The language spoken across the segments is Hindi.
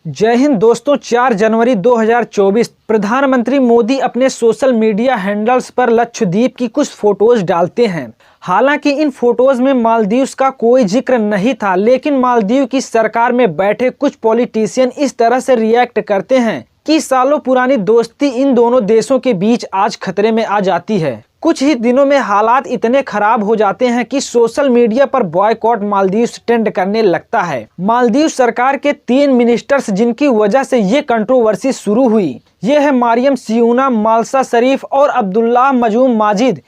जय हिंद दोस्तों। 4 जनवरी 2024 प्रधानमंत्री मोदी अपने सोशल मीडिया हैंडल्स पर लक्षद्वीप की कुछ फोटोज डालते हैं। हालांकि इन फोटोज में मालदीव का कोई जिक्र नहीं था, लेकिन मालदीव की सरकार में बैठे कुछ पॉलिटिशियन इस तरह से रिएक्ट करते हैं कि सालों पुरानी दोस्ती इन दोनों देशों के बीच आज खतरे में आ जाती है। कुछ ही दिनों में हालात इतने खराब हो जाते हैं कि सोशल मीडिया पर बॉयकॉट मालदीव ट्रेंड करने लगता है। मालदीव सरकार के 3 मिनिस्टर्स जिनकी वजह से ये कंट्रोवर्सी शुरू हुई, ये है मरियम सियूना, माल्सा शरीफ और अब्दुल्लाह मजूम माजिद।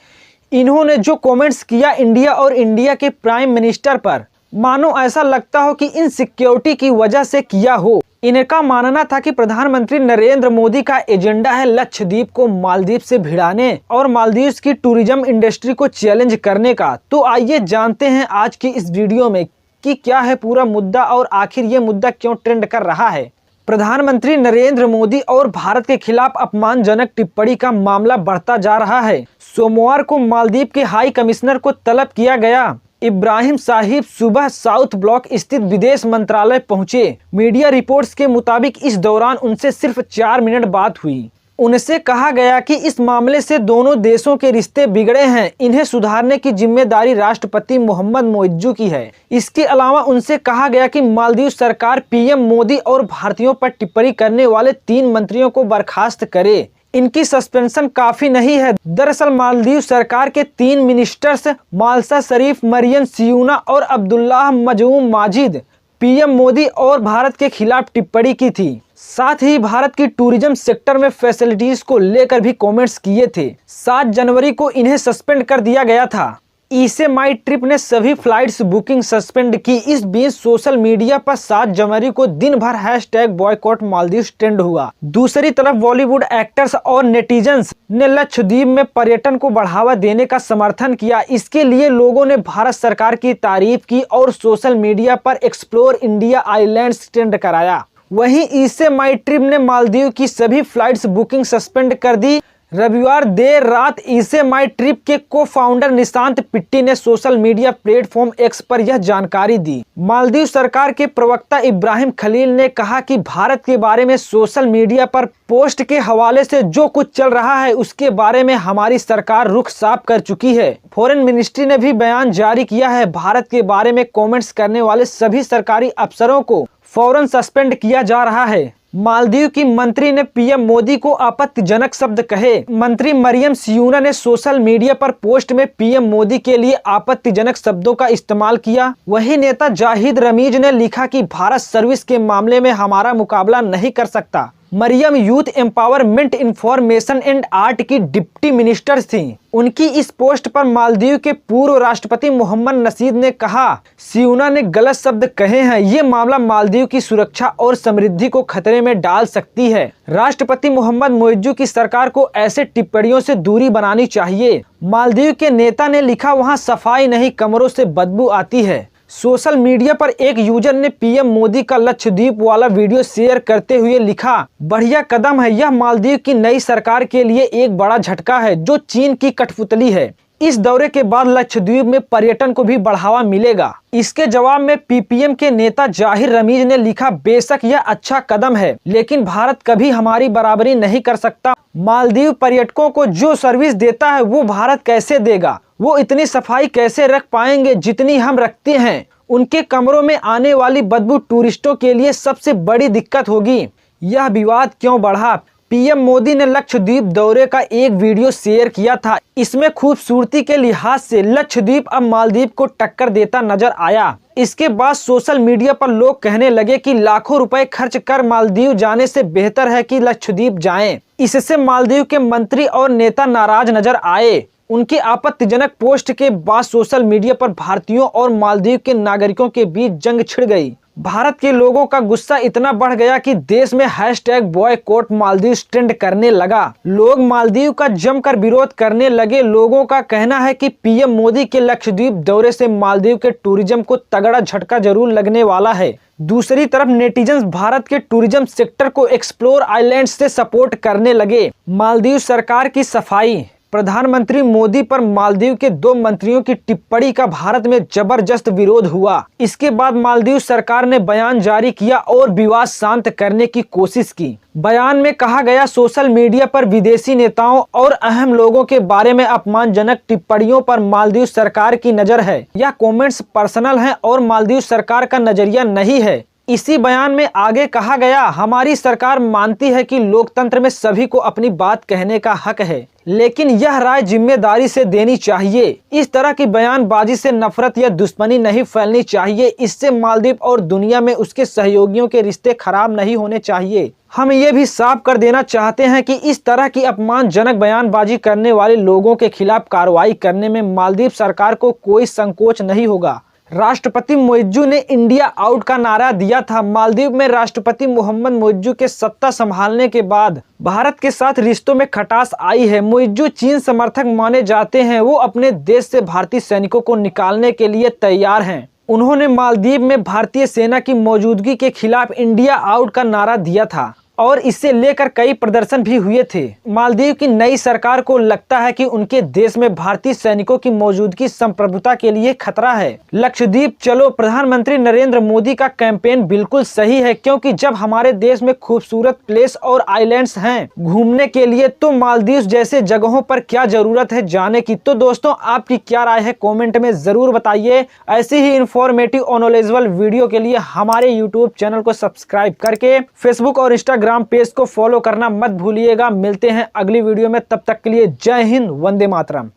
इन्होंने जो कमेंट्स किया इंडिया और इंडिया के प्राइम मिनिस्टर पर, मानो ऐसा लगता हो कि इनसिक्योरिटी की वजह से किया हो। इनका मानना था कि प्रधानमंत्री नरेंद्र मोदी का एजेंडा है लक्षद्वीप को मालदीव से भिड़ाने और मालदीव की टूरिज्म इंडस्ट्री को चैलेंज करने का। तो आइए जानते हैं आज की इस वीडियो में कि क्या है पूरा मुद्दा और आखिर ये मुद्दा क्यों ट्रेंड कर रहा है। प्रधानमंत्री नरेंद्र मोदी और भारत के खिलाफ अपमानजनक टिप्पणी का मामला बढ़ता जा रहा है। सोमवार को मालदीव के हाई कमिश्नर को तलब किया गया। इब्राहिम साहिब सुबह साउथ ब्लॉक स्थित विदेश मंत्रालय पहुंचे। मीडिया रिपोर्ट्स के मुताबिक इस दौरान उनसे सिर्फ 4 मिनट बात हुई। उनसे कहा गया कि इस मामले से दोनों देशों के रिश्ते बिगड़े हैं, इन्हें सुधारने की जिम्मेदारी राष्ट्रपति मोहम्मद मोइज्जू की है। इसके अलावा उनसे कहा गया कि मालदीव सरकार पीएम मोदी और भारतीयों पर टिप्पणी करने वाले 3 मंत्रियों को बर्खास्त करे। इनकी सस्पेंशन काफी नहीं है। दरअसल मालदीव सरकार के 3 मिनिस्टर्स माल्सा शरीफ, मरियम सियूना और अब्दुल्लाह मजूम माजिद पीएम मोदी और भारत के खिलाफ टिप्पणी की थी। साथ ही भारत की टूरिज्म सेक्टर में फैसिलिटीज को लेकर भी कमेंट्स किए थे। 7 जनवरी को इन्हें सस्पेंड कर दिया गया था। ईसे माई ट्रिप ने सभी फ्लाइट्स बुकिंग सस्पेंड की। इस बीच सोशल मीडिया पर 7 जनवरी को दिन भर #बॉयकॉट मालदीव ट्रेंड हुआ। दूसरी तरफ बॉलीवुड एक्टर्स और नेटिजन्स ने लक्षद्वीप में पर्यटन को बढ़ावा देने का समर्थन किया। इसके लिए लोगों ने भारत सरकार की तारीफ की और सोशल मीडिया पर एक्सप्लोर इंडिया आइलैंड्स ट्रेंड कराया। वहीं ईसे माई ट्रिप ने मालदीव की सभी फ्लाइट्स बुकिंग सस्पेंड कर दी। रविवार देर रात ईसे माई ट्रिप के को फाउंडर निशांत पिट्टी ने सोशल मीडिया प्लेटफॉर्म एक्स पर यह जानकारी दी। मालदीव सरकार के प्रवक्ता इब्राहिम खलील ने कहा कि भारत के बारे में सोशल मीडिया पर पोस्ट के हवाले से जो कुछ चल रहा है उसके बारे में हमारी सरकार रुख साफ कर चुकी है। फॉरेन मिनिस्ट्री ने भी बयान जारी किया है। भारत के बारे में कमेंट्स करने वाले सभी सरकारी अफसरों को फौरन सस्पेंड किया जा रहा है। मालदीव की मंत्री ने पीएम मोदी को आपत्तिजनक शब्द कहे। मंत्री मरियम सियूना ने सोशल मीडिया पर पोस्ट में पीएम मोदी के लिए आपत्तिजनक शब्दों का इस्तेमाल किया। वही नेता जाहिद रमीज ने लिखा कि भारत सर्विस के मामले में हमारा मुकाबला नहीं कर सकता। Maryam youth empowerment, information and art की डिप्टी मिनिस्टर थीं। उनकी इस पोस्ट पर मालदीव के पूर्व राष्ट्रपति मोहम्मद नशीद ने कहा, सियूना ने गलत शब्द कहे हैं, ये मामला मालदीव की सुरक्षा और समृद्धि को खतरे में डाल सकती है। राष्ट्रपति मोहम्मद मोइज्जू की सरकार को ऐसे टिप्पणियों से दूरी बनानी चाहिए। मालदीव के नेता ने लिखा, वहाँ सफाई नहीं, कमरों से बदबू आती है। सोशल मीडिया पर एक यूजर ने पीएम मोदी का लक्षद्वीप वाला वीडियो शेयर करते हुए लिखा, बढ़िया कदम है, यह मालदीव की नई सरकार के लिए एक बड़ा झटका है जो चीन की कठपुतली है। इस दौरे के बाद लक्षद्वीप में पर्यटन को भी बढ़ावा मिलेगा। इसके जवाब में पीपीएम के नेता जाहिर रमीज ने लिखा, बेशक यह अच्छा कदम है, लेकिन भारत कभी हमारी बराबरी नहीं कर सकता। मालदीव पर्यटकों को जो सर्विस देता है वो भारत कैसे देगा? वो इतनी सफाई कैसे रख पाएंगे जितनी हम रखते हैं? उनके कमरों में आने वाली बदबू टूरिस्टों के लिए सबसे बड़ी दिक्कत होगी। यह विवाद क्यों बढ़ा? पीएम मोदी ने लक्षद्वीप दौरे का एक वीडियो शेयर किया था। इसमें खूबसूरती के लिहाज से लक्षद्वीप अब मालदीव को टक्कर देता नजर आया। इसके बाद सोशल मीडिया पर लोग कहने लगे कि लाखों रुपए खर्च कर मालदीव जाने से बेहतर है कि लक्षद्वीप जाएं। इससे मालदीव के मंत्री और नेता नाराज नजर आए। उनकी आपत्तिजनक पोस्ट के बाद सोशल मीडिया पर भारतीयों और मालदीव के नागरिकों के बीच जंग छिड़ गई। भारत के लोगों का गुस्सा इतना बढ़ गया कि देश में #बॉयकॉट मालदीव ट्रेंड करने लगा। लोग मालदीव का जमकर विरोध करने लगे। लोगों का कहना है कि पीएम मोदी के लक्षद्वीप दौरे से मालदीव के टूरिज्म को तगड़ा झटका जरूर लगने वाला है। दूसरी तरफ नेटिजन्स भारत के टूरिज्म सेक्टर को एक्सप्लोर आइलैंड्स से सपोर्ट करने लगे। मालदीव सरकार की सफाई, प्रधानमंत्री मोदी पर मालदीव के 2 मंत्रियों की टिप्पणी का भारत में जबरदस्त विरोध हुआ। इसके बाद मालदीव सरकार ने बयान जारी किया और विवाद शांत करने की कोशिश की। बयान में कहा गया, सोशल मीडिया पर विदेशी नेताओं और अहम लोगों के बारे में अपमानजनक टिप्पणियों पर मालदीव सरकार की नज़र है। यह कमेंट्स पर्सनल हैं और मालदीव सरकार का नजरिया नहीं है। इसी बयान में आगे कहा गया, हमारी सरकार मानती है कि लोकतंत्र में सभी को अपनी बात कहने का हक है, लेकिन यह राय जिम्मेदारी से देनी चाहिए। इस तरह की बयानबाजी से नफरत या दुश्मनी नहीं फैलनी चाहिए। इससे मालदीव और दुनिया में उसके सहयोगियों के रिश्ते खराब नहीं होने चाहिए। हम ये भी साफ कर देना चाहते हैं कि इस तरह की अपमानजनक बयानबाजी करने वाले लोगों के खिलाफ कार्रवाई करने में मालदीव सरकार को कोई संकोच नहीं होगा। राष्ट्रपति मुइज्जू ने इंडिया आउट का नारा दिया था। मालदीव में राष्ट्रपति मोहम्मद मुइज्जू के सत्ता संभालने के बाद भारत के साथ रिश्तों में खटास आई है। मुइज्जू चीन समर्थक माने जाते हैं। वो अपने देश से भारतीय सैनिकों को निकालने के लिए तैयार हैं। उन्होंने मालदीव में भारतीय सेना की मौजूदगी के खिलाफ इंडिया आउट का नारा दिया था और इससे लेकर कई प्रदर्शन भी हुए थे। मालदीव की नई सरकार को लगता है कि उनके देश में भारतीय सैनिकों की मौजूदगी संप्रभुता के लिए खतरा है। लक्षद्वीप चलो प्रधानमंत्री नरेंद्र मोदी का कैंपेन बिल्कुल सही है, क्योंकि जब हमारे देश में खूबसूरत प्लेस और आइलैंड्स हैं घूमने के लिए, तो मालदीव जैसे जगहों पर क्या जरूरत है जाने की। तो दोस्तों, आपकी क्या राय है कमेंट में जरूर बताइए। ऐसी ही इंफॉर्मेटिव और नॉलेजेबल वीडियो के लिए हमारे यूट्यूब चैनल को सब्सक्राइब करके फेसबुक और इंस्टाग्राम पेज को फॉलो करना मत भूलिएगा। मिलते हैं अगली वीडियो में, तब तक के लिए जय हिंद, वंदे मातरम।